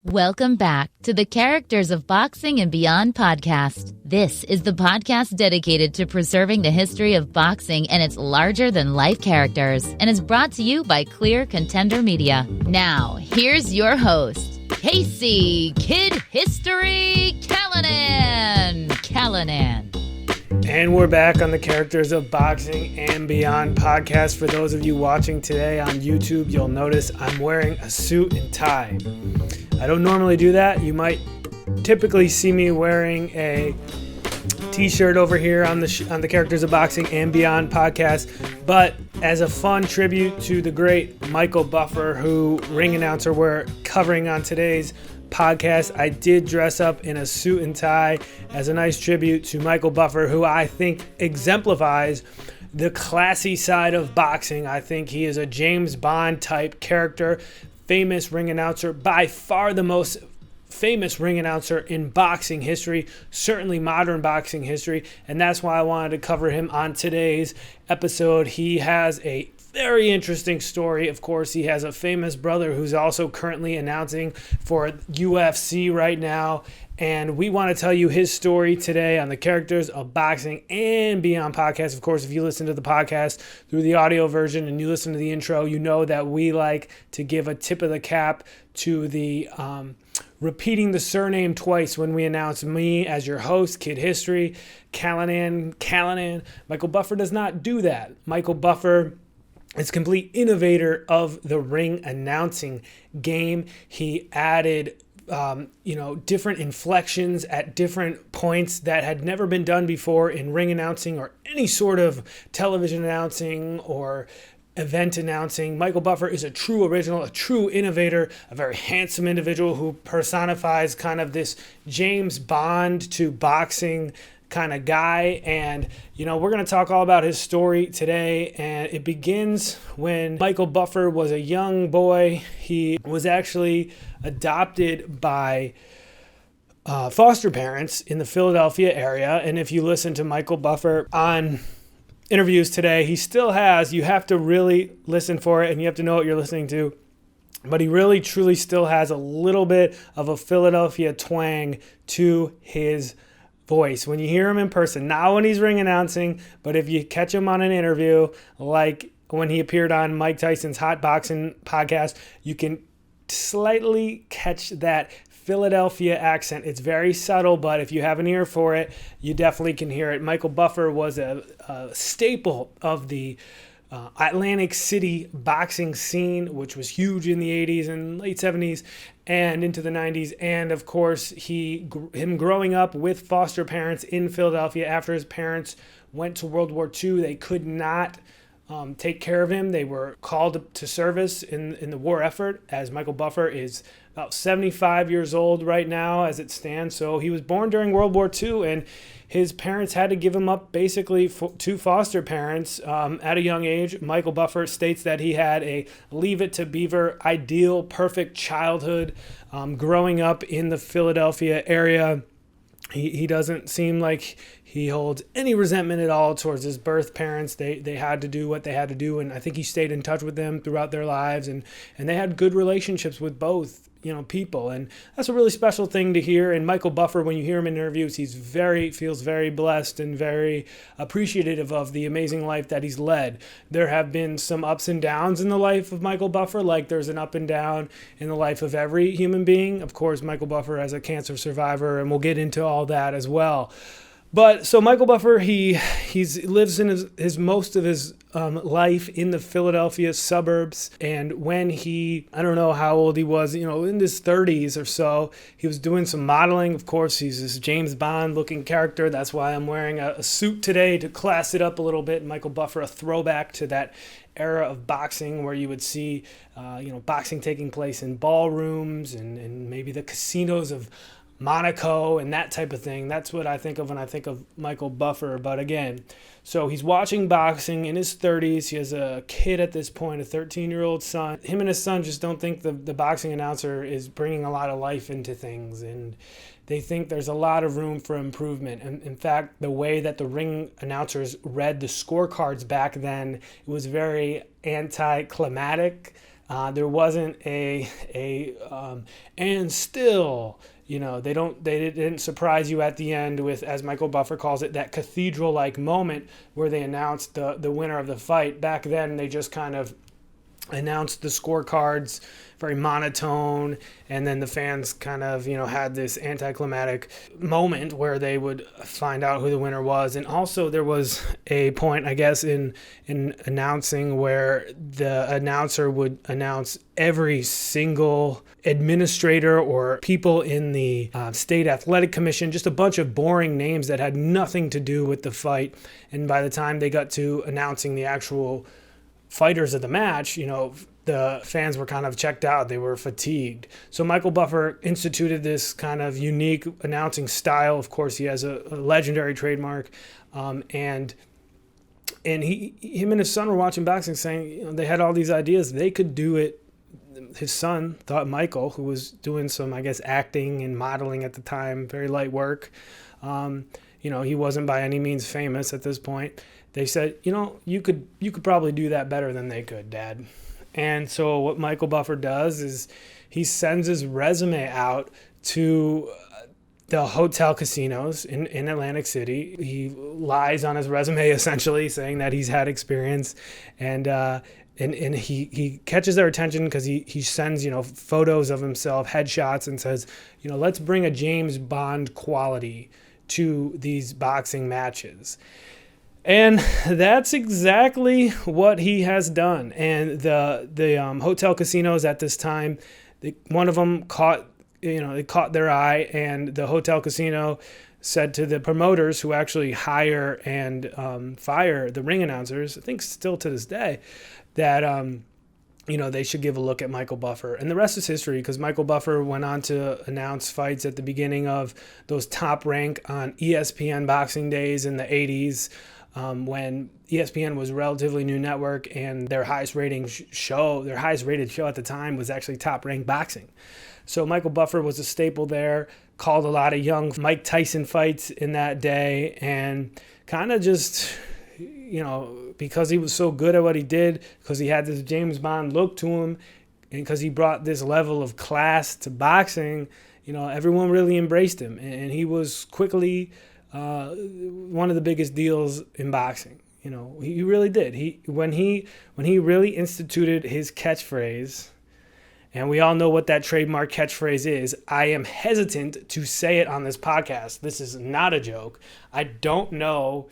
Welcome back to the Characters of Boxing and Beyond podcast. This is the podcast dedicated to preserving the history of boxing and its larger-than-life characters, and is brought to you by Clear Contender Media. Now, here's your host, Casey Kid History Callanan. And we're back on the Characters of Boxing and Beyond podcast. For those of you watching today on YouTube, you'll notice I'm wearing a suit and tie. I don't normally do that. You might typically see me wearing a t-shirt over here on the Characters of Boxing and Beyond podcast, but as a fun tribute to the great Michael Buffer, who ring announcer we're covering on today's podcast, I did dress up in a suit and tie as a nice tribute to Michael Buffer, who I think exemplifies the classy side of boxing. I think he is a James Bond type character, famous ring announcer, by far the most famous ring announcer in boxing history, certainly modern boxing history, and that's why I wanted to cover him on today's episode. He has a very interesting story. Of course, he has a famous brother who's also currently announcing for UFC right now, and we want to tell you his story today on the Characters of Boxing and Beyond podcast. Of course, if you listen to the podcast through the audio version and you listen to the intro, you know that we like to give a tip of the cap to the repeating the surname twice when we announce me as your host, Kid History, Callanan. Michael Buffer does not do that. Michael Buffer is a complete innovator of the ring announcing game. He added different inflections at different points that had never been done before in ring announcing or any sort of television announcing or event announcing. Michael Buffer is a true original, a true innovator, a very handsome individual who personifies kind of this James Bond to boxing kind of guy. And we're going to talk all about his story today, and it begins when Michael Buffer was a young boy. He was actually adopted by foster parents in the Philadelphia area, and if you listen to Michael Buffer on interviews today, he still has, you have to really listen for it and you have to know what you're listening to, but he really truly still has a little bit of a Philadelphia twang to his voice when you hear him in person, not when he's ring announcing, but if you catch him on an interview, like when he appeared on Mike Tyson's Hot Boxing podcast, you can slightly catch that Philadelphia accent. It's very subtle, but if you have an ear for it, you definitely can hear it. Michael Buffer was a staple of the Atlantic City boxing scene, which was huge in the 80s and late 70s and into the 90s. And of course, him growing up with foster parents in Philadelphia after his parents went to World War II, they could not take care of him. They were called to service in the war effort, as Michael Buffer is about 75 years old right now as it stands. So he was born during World War II, and his parents had to give him up basically to foster parents at a young age. Michael Buffer states that he had a Leave It to Beaver ideal, perfect childhood growing up in the Philadelphia area. He doesn't seem like he holds any resentment at all towards his birth parents. They had to do what they had to do, and I think he stayed in touch with them throughout their lives, and they had good relationships with both people, and that's a really special thing to hear. And Michael Buffer, when you hear him in interviews, feels very blessed and very appreciative of the amazing life that he's led. There have been some ups and downs in the life of Michael Buffer, like there's an up and down in the life of every human being. Of course, Michael Buffer as a cancer survivor, and we'll get into all that as well. But so Michael Buffer, he lives in his most of his life in the Philadelphia suburbs. And when I don't know how old he was, in his 30s or so, he was doing some modeling. Of course, he's this James Bond looking character. That's why I'm wearing a suit today to class it up a little bit. Michael Buffer, a throwback to that era of boxing where you would see, boxing taking place in ballrooms and maybe the casinos of Monaco and that type of thing. That's what I think of when I think of Michael Buffer. But again, so he's watching boxing in his 30s. He has a kid at this point, a 13-year-old son. Him and his son just don't think the boxing announcer is bringing a lot of life into things, and they think there's a lot of room for improvement. And in fact, the way that the ring announcers read the scorecards back then, it was very anticlimactic. There wasn't and still, they didn't surprise you at the end with, as Michael Buffer calls it, that cathedral-like moment where they announced the winner of the fight. Back then, they just kind of announced the scorecards, very monotone, and then the fans kind of, had this anticlimactic moment where they would find out who the winner was. And also there was a point, I guess, in announcing where the announcer would announce every single administrator or people in the state athletic commission, just a bunch of boring names that had nothing to do with the fight. And by the time they got to announcing the actual fighters of the match, the fans were kind of checked out. They were fatigued. So Michael Buffer instituted this kind of unique announcing style. Of course, he has a legendary trademark. And him and his son were watching boxing, saying, they had all these ideas. They could do it. His son thought Michael, who was doing some, I guess, acting and modeling at the time, very light work. He wasn't by any means famous at this point. They said, you could probably do that better than they could, Dad. And so what Michael Buffer does is he sends his resume out to the hotel casinos in Atlantic City. He lies on his resume, essentially, saying that he's had experience. And he catches their attention because he sends, photos of himself, headshots, and says, let's bring a James Bond quality to these boxing matches. And that's exactly what he has done. And the hotel casinos at this time, one of them caught their eye, and the hotel casino said to the promoters who actually hire and fire the ring announcers, I think still to this day, that they should give a look at Michael Buffer. And the rest is history, because Michael Buffer went on to announce fights at the beginning of those Top Rank on ESPN boxing days in the 80s. When ESPN was a relatively new network, and their highest rated show at the time was actually Top Rank Boxing. So Michael Buffer was a staple there, called a lot of young Mike Tyson fights in that day, and kind of just, because he was so good at what he did, because he had this James Bond look to him, and because he brought this level of class to boxing, everyone really embraced him, and he was quickly one of the biggest deals in boxing. He really did. When he really instituted his catchphrase, and we all know what that trademark catchphrase is. I am hesitant to say it on this podcast. This is not a joke. I don't know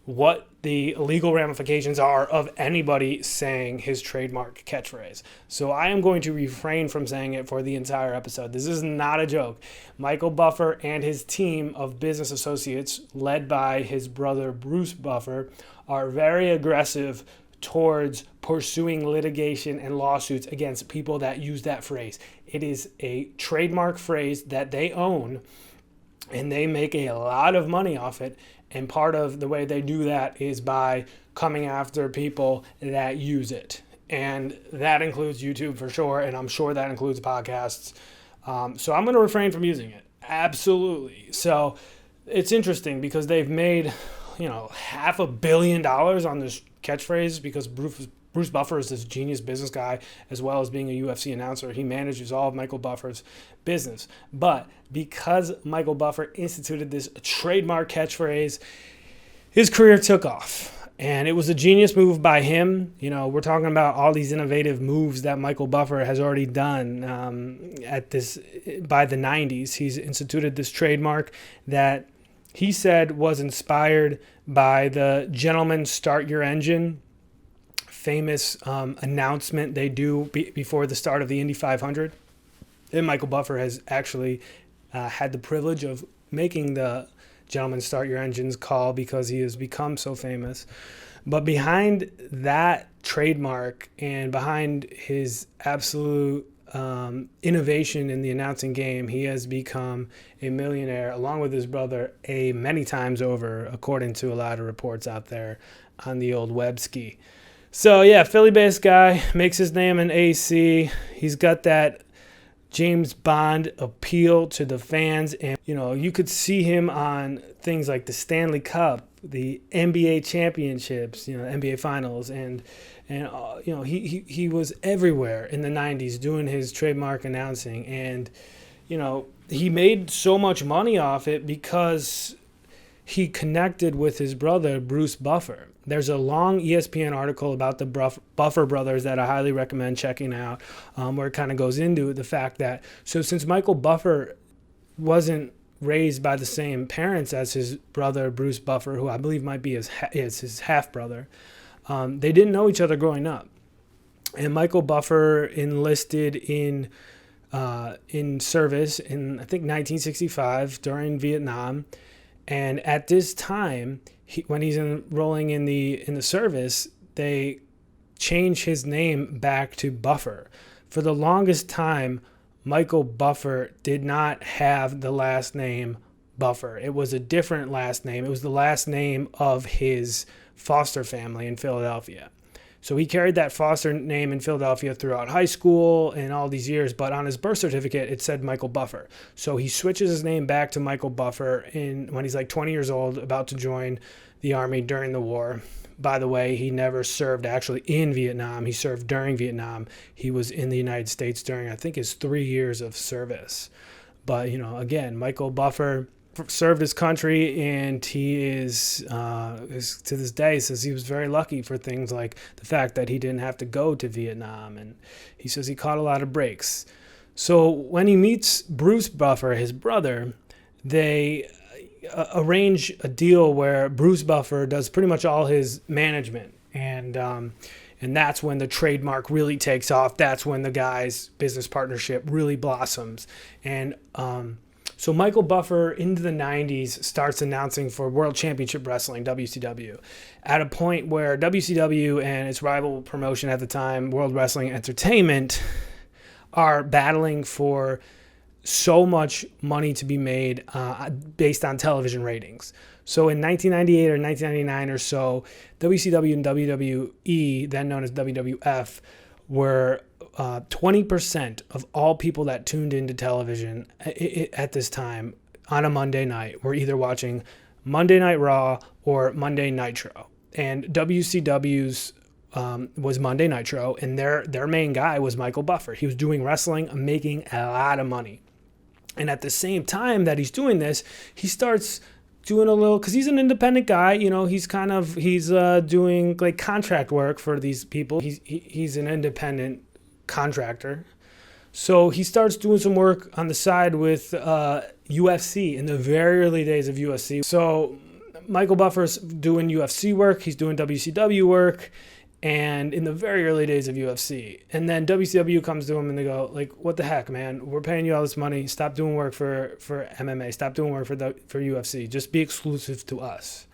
what the legal ramifications are of anybody saying his trademark catchphrase. So I am going to refrain from saying it for the entire episode. This is not a joke. Michael Buffer and his team of business associates, led by his brother Bruce Buffer, are very aggressive towards pursuing litigation and lawsuits against people that use that phrase. It is a trademark phrase that they own, and they make a lot of money off it. And part of the way they do that is by coming after people that use it. And that includes YouTube for sure, and I'm sure that includes podcasts. So I'm going to refrain from using it. Absolutely. So it's interesting because they've made, $500 million on this catchphrase, because Bruce Buffer is this genius business guy, as well as being a UFC announcer. He manages all of Michael Buffer's business. But because Michael Buffer instituted this trademark catchphrase, his career took off. And it was a genius move by him. We're talking about all these innovative moves that Michael Buffer has already done by the 90s. He's instituted this trademark that he said was inspired by the Gentlemen Start Your Engine famous announcement they do before the start of the Indy 500. And Michael Buffer has actually had the privilege of making the Gentlemen Start Your Engines call because he has become so famous. But behind that trademark and behind his absolute innovation in the announcing game, he has become a millionaire, along with his brother, many times over, according to a lot of reports out there on the old web ski. So yeah, Philly-based guy, makes his name in AC. He's got that James Bond appeal to the fans, and you could see him on things like the Stanley Cup, the NBA championships, NBA finals, and And he was everywhere in the 90s doing his trademark announcing, and he made so much money off it because he connected with his brother, Bruce Buffer. There's a long ESPN article about the Buffer brothers that I highly recommend checking out, where it kind of goes into the fact that, so since Michael Buffer wasn't raised by the same parents as his brother, Bruce Buffer, who I believe might be his half-brother, they didn't know each other growing up. And Michael Buffer enlisted in service in, I think, 1965 during Vietnam. And at this time, when he's enrolling in the service, they change his name back to Buffer. For the longest time, Michael Buffer did not have the last name Buffer. It was a different last name. It was the last name of his foster family in Philadelphia. So he carried that foster name in Philadelphia throughout high school and all these years, but on his birth certificate, it said Michael Buffer. So he switches his name back to Michael Buffer when he's like 20 years old, about to join the Army during the war. By the way, he never served actually in Vietnam. He served during Vietnam. He was in the United States during, I think, his 3 years of service. But, again, Michael Buffer served his country, and he is to this day says he was very lucky for things like the fact that he didn't have to go to Vietnam, and he says he caught a lot of breaks. So when he meets Bruce Buffer, his brother, they arrange a deal where Bruce Buffer does pretty much all his management, and that's when the trademark really takes off. That's when the guy's business partnership really blossoms. And so Michael Buffer into the 90s starts announcing for World Championship Wrestling, WCW, at a point where WCW and its rival promotion at the time, World Wrestling Entertainment, are battling for so much money to be made based on television ratings. So in 1998 or 1999 or so, WCW and WWE, then known as WWF, were 20% of all people that tuned into television at this time on a Monday night were either watching Monday Night Raw or Monday Nitro. And WCW's was Monday Nitro, and their main guy was Michael Buffer. He was doing wrestling, making a lot of money. And at the same time that he's doing this, he starts doing a little, because he's an independent guy, he's doing like contract work for these people. He's an independent contractor. So he starts doing some work on the side with UFC in the very early days of UFC. So Michael Buffer's doing UFC work, he's doing WCW work, and in the very early days of UFC. And then WCW comes to him and they go, like, what the heck, man? We're paying you all this money. Stop doing work for MMA. Stop doing work for UFC. Just be exclusive to us.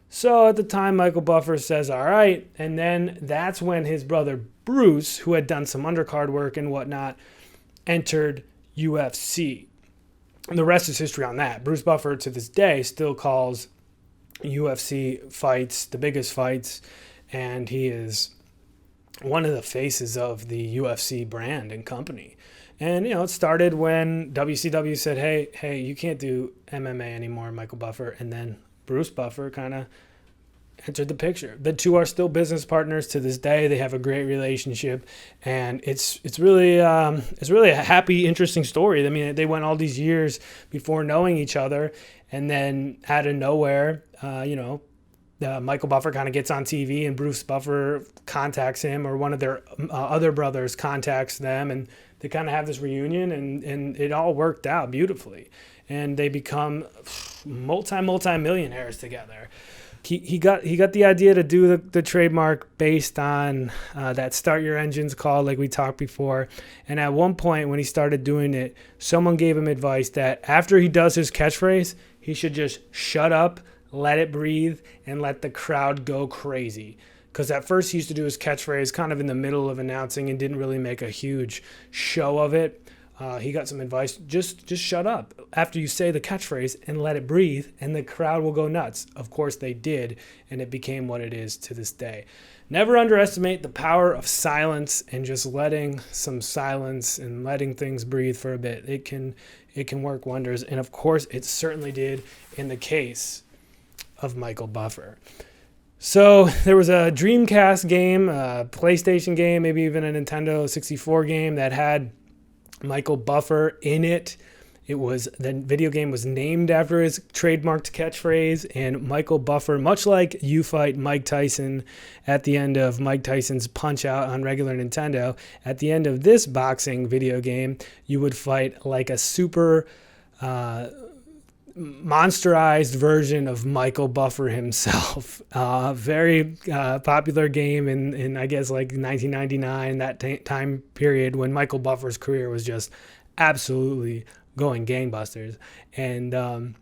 So at the time, Michael Buffer says, all right. And then that's when his brother Bruce, who had done some undercard work and whatnot, entered UFC. And the rest is history on that. Bruce Buffer, to this day, still calls UFC fights the biggest fights, and he is one of the faces of the UFC brand and company. And, it started when WCW said, hey, you can't do MMA anymore, Michael Buffer. And then Bruce Buffer kind of entered the picture. The two are still business partners to this day. They have a great relationship, and it's really a happy, interesting story. I mean, they went all these years before knowing each other, and then out of nowhere, Michael Buffer kind of gets on TV, and Bruce Buffer contacts him, or one of their other brothers contacts them, and they kind of have this reunion, and it all worked out beautifully, and they become multi-millionaires together. He got the idea to do the trademark based on that Start Your Engines call, like we talked before. And at one point when he started doing it, someone gave him advice that after he does his catchphrase, he should just shut up, let it breathe, and let the crowd go crazy. Because at first he used to do his catchphrase kind of in the middle of announcing and didn't really make a huge show of it. He got some advice, just shut up after you say the catchphrase and let it breathe, and the crowd will go nuts. Of course they did, and it became what it is to this day. Never underestimate the power of silence and just letting some silence and letting things breathe for a bit. It can work wonders, and of course it certainly did in the case of Michael Buffer. So there was a Dreamcast game, a PlayStation game, maybe even a Nintendo 64 game that had Michael Buffer in it. The video game was named after his trademarked catchphrase, and Michael Buffer, much like you fight Mike Tyson at the end of Mike Tyson's Punch-Out on regular Nintendo, at the end of this boxing video game, you would fight like a super monsterized version of Michael Buffer himself. Very popular game in I guess like 1999, that time period when Michael Buffer's career was just absolutely going gangbusters. And that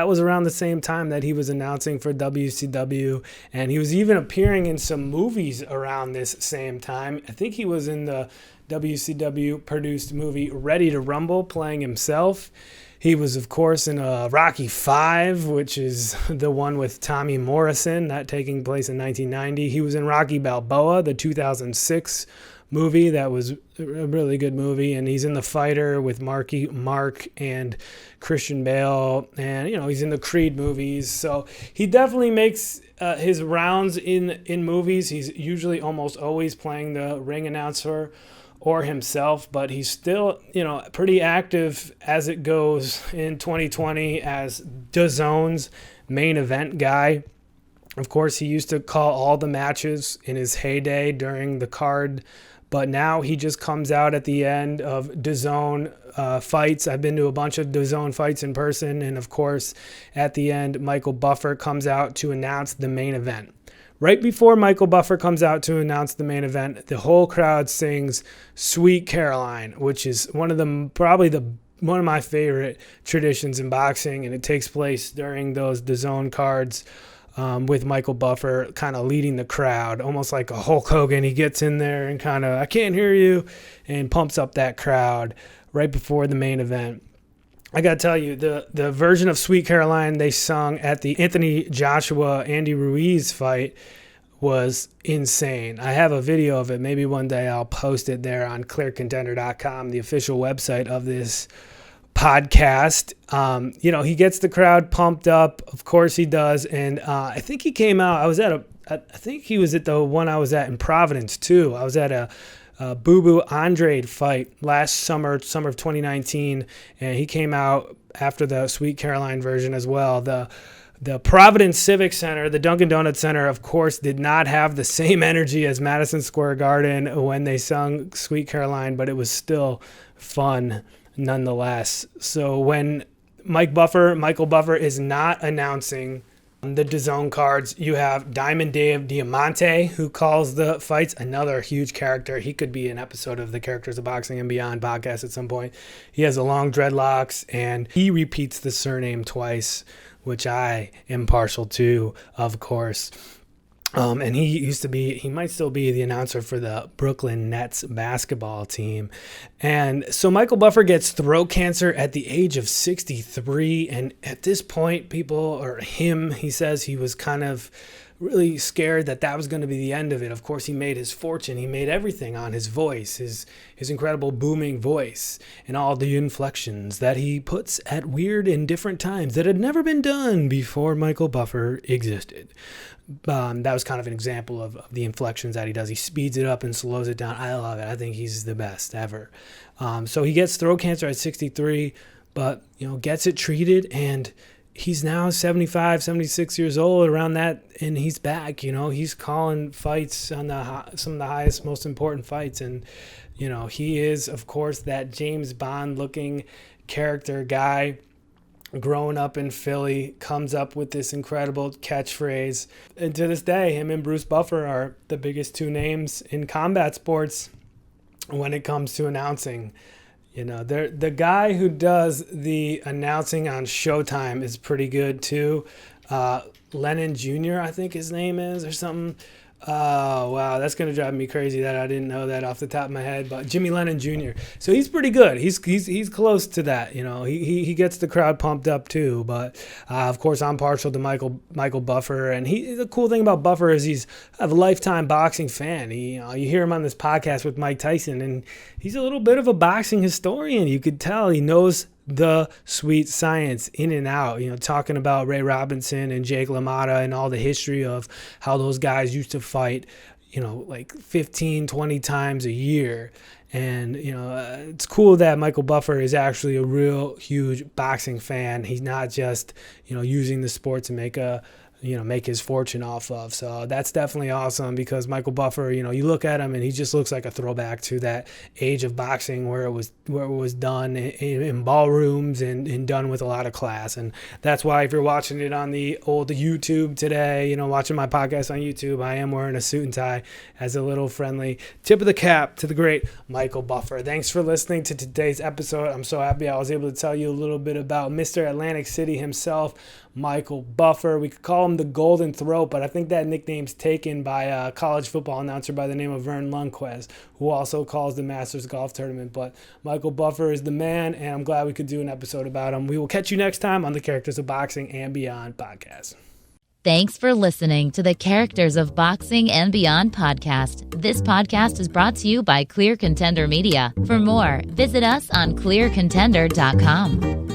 was around the same time that he was announcing for WCW, and he was even appearing in some movies around this same time. I think he was in the WCW produced movie Ready to Rumble playing himself. He was, of course, in Rocky V, which is the one with Tommy Morrison, that taking place in 1990. He was in Rocky Balboa, the 2006 movie. That was a really good movie. And he's in The Fighter with Mark and Christian Bale. And, he's in the Creed movies. So he definitely makes his rounds in movies. He's usually almost always playing the ring announcer or himself, but he's still, pretty active as it goes in 2020 as DAZN's main event guy. Of course, he used to call all the matches in his heyday during the card, but now he just comes out at the end of DAZN fights. I've been to a bunch of DAZN fights in person, and of course, at the end, Michael Buffer comes out to announce the main event. Right before Michael Buffer comes out to announce the main event, the whole crowd sings Sweet Caroline, which is one of my favorite traditions in boxing, and it takes place during those DAZN cards with Michael Buffer kind of leading the crowd, almost like a Hulk Hogan. He gets in there and kind of, I can't hear you, and pumps up that crowd right before the main event. I got to tell you, the version of Sweet Caroline they sung at the Anthony Joshua-Andy Ruiz fight was insane. I have a video of it. Maybe one day I'll post it there on clearcontender.com, the official website of this podcast. He gets the crowd pumped up. Of course he does. And I think he came out. I think he was at the one I was at in Providence too. I was at a Boo Boo Andrade fight last summer of 2019, and he came out after the Sweet Caroline version as well. The Providence Civic Center, the Dunkin' Donuts Center, of course, did not have the same energy as Madison Square Garden when they sung Sweet Caroline, but it was still fun nonetheless. So when Michael Buffer is not announcing the DAZN cards, you have Diamond Dave Diamante, who calls the fights, another huge character. He could be an episode of the Characters of Boxing and Beyond podcast at some point. He has the long dreadlocks, and he repeats the surname twice, which I am partial to, of course. And he might still be the announcer for the Brooklyn Nets basketball team. And so Michael Buffer gets throat cancer at the age of 63. And at this point, he says he was kind of really scared that was going to be the end of it. Of course, he made his fortune. He made everything on his voice, his incredible booming voice, and all the inflections that he puts at weird and different times that had never been done before Michael Buffer existed. That was kind of an example of the inflections that he does. He speeds it up and slows it down. I love it. I think he's the best ever. So he gets throat cancer at 63, but gets it treated, and he's now 75, 76 years old, around that, and he's back. He's calling fights on some of the highest, most important fights, and he is, of course, that James Bond-looking character guy. Growing up in Philly, comes up with this incredible catchphrase. And to this day, him and Bruce Buffer are the biggest two names in combat sports when it comes to announcing. The guy who does the announcing on Showtime is pretty good too. Lennon Jr., I think his name is, or something. Oh, wow, that's going to drive me crazy that I didn't know that off the top of my head. But Jimmy Lennon Jr., so he's pretty good. He's close to that. He gets the crowd pumped up too. But of course, I'm partial to Michael Buffer, and the cool thing about Buffer is he's a lifetime boxing fan. You hear him on this podcast with Mike Tyson, and he's a little bit of a boxing historian. You could tell he knows the sweet science in and out, talking about Ray Robinson and Jake LaMotta and all the history of how those guys used to fight, like 15, 20 times a year. And, it's cool that Michael Buffer is actually a real huge boxing fan. He's not just, using the sport to make his fortune off of. So that's definitely awesome, because Michael Buffer, you look at him and he just looks like a throwback to that age of boxing where it was done in ballrooms and done with a lot of class. And that's why if you're watching it on the old YouTube today, watching my podcast on YouTube, I am wearing a suit and tie as a little friendly tip of the cap to the great Michael Buffer. Thanks for listening to today's episode. I'm so happy I was able to tell you a little bit about Mr. Atlantic City himself, Michael Buffer. We could call him the Golden Throat, but I think that nickname's taken by a college football announcer by the name of Vern Lundquist, who also calls the Masters Golf Tournament. But Michael Buffer is the man, and I'm glad we could do an episode about him. We will catch you next time on the Characters of Boxing and Beyond podcast. Thanks for listening to the Characters of Boxing and Beyond podcast. This podcast is brought to you by Clear Contender Media. For more, visit us on clearcontender.com.